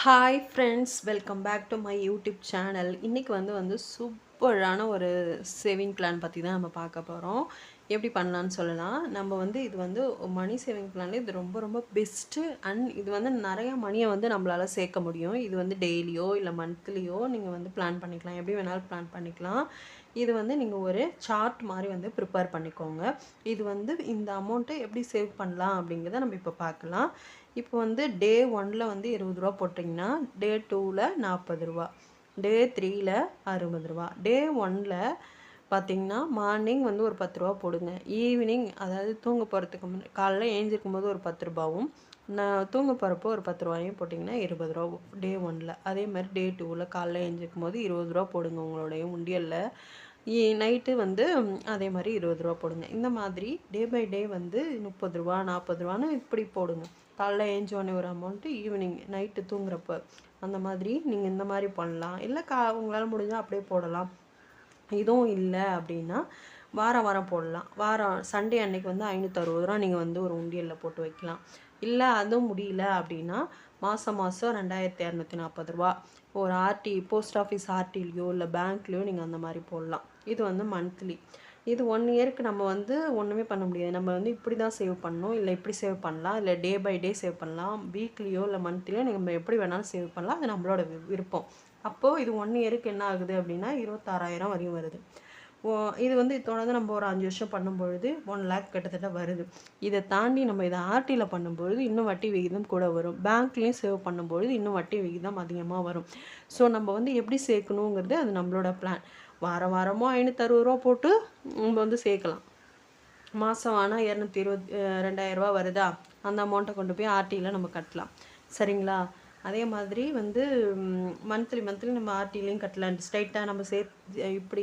Hi friends, welcome back to my YouTube channel. இன்றைக்கி வந்து சூப்பரான ஒரு சேவிங் பிளான் பற்றி தான் நம்ம பார்க்க போகிறோம். எப்படி பண்ணலான்னு சொல்லலாம். நம்ம வந்து இது வந்து மணி சேவிங் பிளான் இது ரொம்ப ரொம்ப பெஸ்ட்டு. அண்ட் இது வந்து நிறையா மணியை வந்து நம்மளால் சேர்க்க முடியும். இது வந்து டெய்லியோ இல்லை மந்த்லியோ நீங்கள் வந்து பிளான் பண்ணிக்கலாம். எப்படி வேணாலும் பிளான் பண்ணிக்கலாம். இது வந்து நீங்கள் ஒரு சார்ட் மாதிரி வந்து ப்ரிப்பேர் பண்ணிக்கோங்க. இது வந்து இந்த அமௌண்ட்டை எப்படி சேவ் பண்ணலாம் அப்படிங்கிறத நம்ம இப்போ பார்க்கலாம். இப்போ வந்து டே 1ல் வந்து 20 ரூபா போட்டிங்கன்னா டே 2ல் 40 ரூபா, டே 3ல் 60 ரூபா. டே 1ல் பார்த்திங்கன்னா மார்னிங் வந்து ஒரு 10 ரூபா போடுங்க. ஈவினிங் அதாவது தூங்க போகிறதுக்கு முன்னாடி காலைல ஏஞ்சிருக்கும் போது ஒரு 10 ரூபாவும், நான் தூங்க போகிறப்போ ஒரு 10 ரூபாயும் போட்டிங்கன்னா 20 ரூபா டே 1ல். அதே மாதிரி டே 2ல் காலைல ஏஞ்சிருக்கும் போது 20 ரூபா போடுங்க உங்களுடைய உண்டியலில். நைட்டு வந்து அதே மாதிரி 20 ரூபா போடுங்க. இந்த மாதிரி டே பை டே வந்து 30 ரூபா 40 ரூபான்னு இப்படி போடுங்க. காலைல ஏஞ்சோடனே ஒரு அமௌண்ட்டு, ஈவினிங் நைட்டு தூங்குறப்போ அந்த மாதிரி நீங்கள் இந்த மாதிரி பண்ணலாம். இல்லை உங்களால் முடிஞ்சால் அப்படியே போடலாம். இதுவும் இல்லை அப்படின்னா வாரம் வாரம் போடலாம். வாரம் சண்டே அன்னைக்கு வந்து 560 ரூபா நீங்கள் வந்து ஒரு உண்டியலில் போட்டு வைக்கலாம். இல்லை அதுவும் முடியல அப்படின்னா மாதம் 2240 ரூபா ஒரு போஸ்ட் ஆஃபீஸ் ஆர்டிலையோ இல்லை பேங்க்லேயோ நீங்கள் அந்த மாதிரி போடலாம். இது வந்து மந்த்லி. இது 1 இயருக்கு நம்ம வந்து ஒன்றுமே பண்ண முடியாது. நம்ம வந்து இப்படி தான் சேவ் பண்ணணும், இல்லை இப்படி சேவ் பண்ணலாம், இல்லை டே பை டே சேவ் பண்ணலாம், வீக்லியோ இல்லை மந்த்லியோ நம்ம எப்படி வேணாலும் சேவ் பண்ணலாம். அது நம்மளோட விருப்பம். அப்போது இது 1 இயருக்கு என்ன ஆகுது அப்படின்னா 26,000 வரையும் வருது. இது வந்து தொடர்ந்து நம்ம ஒரு 5 வருஷம் பண்ணும்பொழுது 1 லேக் கிட்டத்தட்ட வருது. இதை தாண்டி நம்ம இதை ஆர்டியில் பண்ணும்பொழுது இன்னும் வட்டி விகிதம் கூட வரும். பேங்க்லேயும் சேவ் பண்ணும்பொழுது இன்னும் வட்டி விகிதம் அதிகமாக வரும். ஸோ நம்ம வந்து எப்படி சேர்க்கணுங்கிறது அது நம்மளோட பிளான். வாரமோ 560 ரூபா போட்டு நம்ம வந்து சேர்க்கலாம். மாதம் ஆனால் 220 ரூபா வருதா, அந்த அமௌண்ட்டை கொண்டு போய் ஆர்டியில் நம்ம கட்டலாம். சரிங்களா? அதே மாதிரி வந்து மந்த்லி நம்ம ஆர்டிலையும் கட்டலாம். ஸ்ட்ரைட்டாக நம்ம இப்படி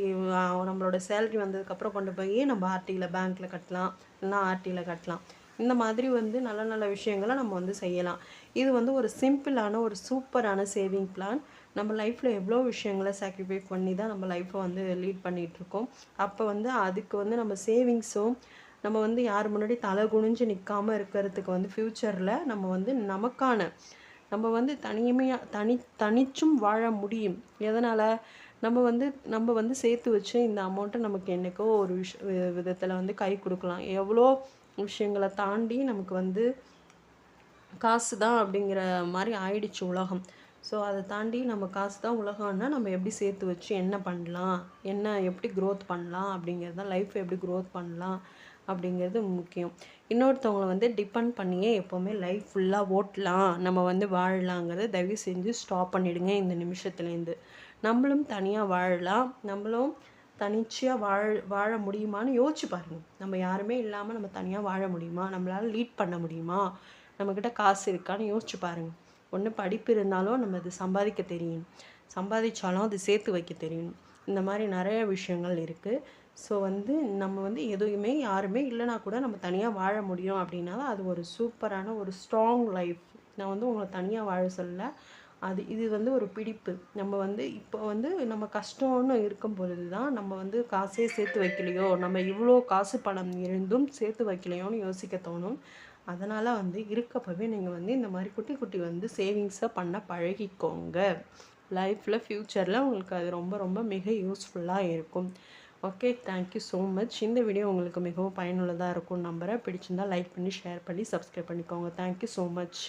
நம்மளோட சேலரி வந்ததுக்கப்புறம் கொண்டு போய் நம்ம ஆர்டியில் பேங்க்கில் கட்டலாம், இல்லைனா ஆர்டியில் கட்டலாம். இந்த மாதிரி வந்து நல்ல நல்ல விஷயங்களை நம்ம வந்து செய்யலாம். இது வந்து ஒரு சிம்பிளான ஒரு சூப்பரான சேவிங் பிளான். நம்ம லைஃப்பில் எவ்வளோ விஷயங்களை சாக்ரிஃபைஸ் பண்ணி தான் நம்ம லைஃப்பை வந்து லீட் பண்ணிகிட்ருக்கோம். அப்போ வந்து அதுக்கு வந்து நம்ம சேவிங்ஸும் நம்ம வந்து யார் முன்னாடி தலை குனிஞ்சு நிற்காமல் இருக்கிறதுக்கு வந்து ஃப்யூச்சரில் நம்ம வந்து நம்ம வந்து தனிச்சும் வாழ முடியும். எதனால்? நம்ம வந்து சேர்த்து வச்சு இந்த அமௌண்ட்டை நமக்கு என்றைக்கோ ஒரு விதத்தில் வந்து கை கொடுக்கலாம். எவ்வளோ விஷயங்களை தாண்டி நமக்கு வந்து காசு தான் அப்படிங்கிற மாதிரி ஆயிடுச்சு உலகம். ஸோ அதை தாண்டி நம்ம காசு தான் உலகம்னா நம்ம எப்படி சேர்த்து வச்சு என்ன பண்ணலாம், எப்படி க்ரோத் பண்ணலாம் அப்படிங்கிறது தான். லைஃப் எப்படி க்ரோத் பண்ணலாம் அப்படிங்கிறது முக்கியம். இன்னொருத்தவங்களை வந்து டிபெண்ட் பண்ணியே எப்போவுமே லைஃப் ஃபுல்லாக ஓட்டலாம், நம்ம வந்து வாழலாங்கிறத தயவு செஞ்சு ஸ்டாப் பண்ணிவிடுங்க இந்த நிமிஷத்துலேருந்து. நம்மளும் தனியாக வாழலாம், நம்மளும் தனிச்சையாக வாழ முடியுமான்னு யோசிச்சு பாருங்கள். நம்ம யாருமே இல்லாமல் நம்ம தனியாக வாழ முடியுமா? நம்மளால் லீட் பண்ண முடியுமா? நம்மக்கிட்ட காசு இருக்கான்னு யோசிச்சு பாருங்கள். ஒன்று படிப்பு இருந்தாலும் நம்ம அது சம்பாதிக்க தெரியணும், சம்பாதிச்சாலும் அது சேர்த்து வைக்க தெரியணும். இந்த மாதிரி நிறைய விஷயங்கள் இருக்குது. ஸோ வந்து நம்ம வந்து எதுவுமே யாருமே இல்லைனா கூட நம்ம தனியாக வாழ முடியும் அப்படின்னா அது ஒரு சூப்பரான ஒரு ஸ்ட்ராங் லைஃப். நான் வந்து உங்களை தனியாக வாழ சொல்ல, இது வந்து ஒரு பிடிப்பு. நம்ம வந்து இப்போ வந்து நம்ம கஷ்டம்னு இருக்கும் பொழுது தான் நம்ம வந்து காசே சேர்த்து வைக்கலையோ, நம்ம இவ்வளோ காசு பணம் இருந்தும் சேர்த்து வைக்கலையோன்னு யோசிக்க தோணும். அதனால் வந்து இருக்கப்பவே நீங்கள் வந்து இந்த மாதிரி குட்டி குட்டி வந்து சேவிங்ஸை பண்ண பழகிக்கோங்க. லைஃப்பில் ஃப்யூச்சரில் உங்களுக்கு அது ரொம்ப ரொம்ப மிக யூஸ்ஃபுல்லாக இருக்கும். Okay, thank you so much. இந்த வீடியோ உங்களுக்கு மிகவும் பயனுள்ளதாக இருக்கும்னு நம்புகிறேன். பிடிச்சிருந்தால் லைக் பண்ணி ஷேர் பண்ணி சப்ஸ்கிரைப் பண்ணிக்கோங்க. Thank you so much.